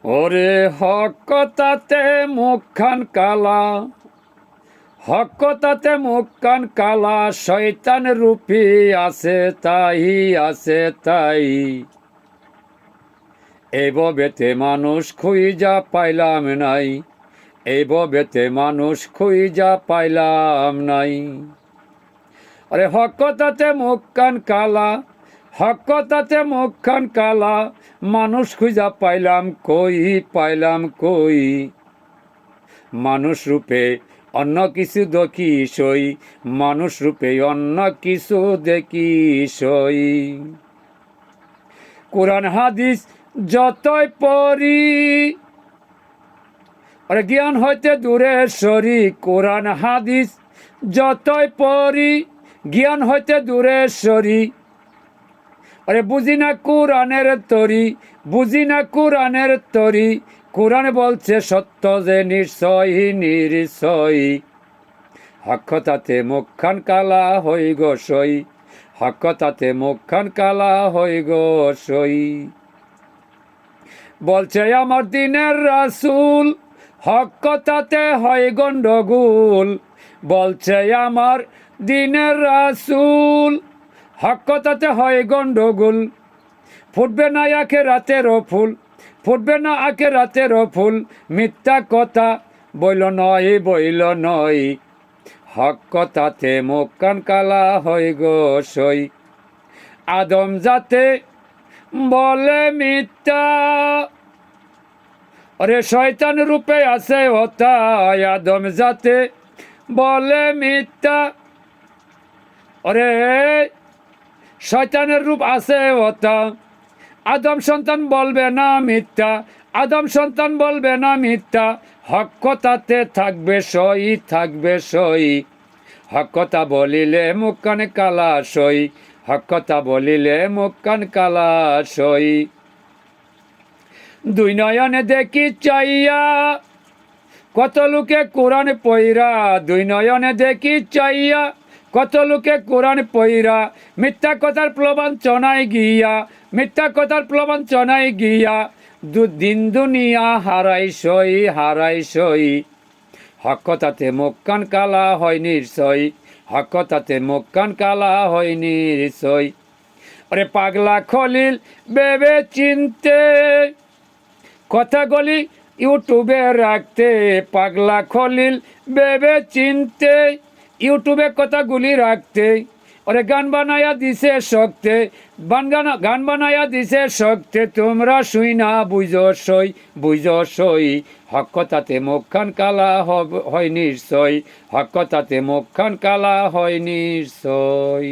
ওরে হকতাতে মুখখান কালা, হকতাতে মুখখান কালা, শয়তান রূপী আছে তাই, আছে তাই। এই ববেতে মানুষ খুঁজা পাইলাম নাই, এই ববেতে মানুষ খুঁজা পাইলাম নাই। আরে হকতাতে মুখখান কালা, হকতাতে মুখখান কালা, মানুষ খুঁজা পাইলাম কই, পাইলাম কই। মানুষ রূপে অন্য কিছু দেখি সই, মানুষ রূপে অন্য কিছু দেখি সই। কোরআন হাদিস যতই পড়ি, আরে জ্ঞান হইতে দূরে সরি। কোরআন হাদিস যতই পড়ি, জ্ঞান হইতে দূরে সরি। আরে বুঝি না কোরআনের তরি, বুঝি না কোরআনের তরি। কোরআন বলছে সত্য যে নিশ্চয়, নিশ্চয়। হকতাতে মুখখান কালা হই গো সই, হকতাতে মুখখান কালা হই গো সই। বলছে আমার দিনের রাসূল, হকতাতে হয় গন্ডগোল। বলছে আমার দিনের রাসূল, হকতাতে হয় গন্ডগোল। ফুটবে না আখিরাতেরও ফুল, ফুটবে না আখিরাতেরও ফুল। মিথ্যা কথা বইল নয়, বইল নয়। হকতাতে মুখখান কালা হয় গো সই। আদম জাতে বলে মিথ্যা, আরে শয়তান রূপে আছে ওতায়। আদম জাতে বলে মিথ্যা, আরে শয়তানের রূপ আছে ওতা। আদম সন্তান বলবে না মিথ্যা, আদম সন্তান বলবে না মিথ্যা। হকতাতে থাকবে সই, থাকবে সই। হকতা বলিলে মুখখান কালা সই, হকতা বলিলে মুখখান কালা সই। দুই নয়নে দেখি চাইয়া, কত লোকে কোরআন পইরা। দুই নয়নে দেখি চাইয়া, কত লোকে কোরআন পইরা। মিথ্যা কথার প্রবঞ্চনায় গিয়া, মিথ্যা কথার প্রবঞ্চনায় গিয়া। দিন দুনিয়া হারাই সই, হারাই সই। হকতাতে মুখখান কালা হয় নিশ্চয়, হকতাতে মুখখান কালা হয় নিশ্চয়। আরে পাগলা খলিল ভেবে চিনতে, কথাগুলি ইউটিউবে রাখতে। পাগলা খলিল ভেবে চিনতে, ইউটিউবে কথাগুলি রাখতে। ওরে গান বানায়া দিছে শক্তে, গান বানায়া দিছে শক্তে। তোমরা শুই না বুঝো সই, বুঝো সই। হকতাতে মুখখান কালা হয় নিশ্চয়, হকতাতে মুখখান কালা হয় নিশ্চয়।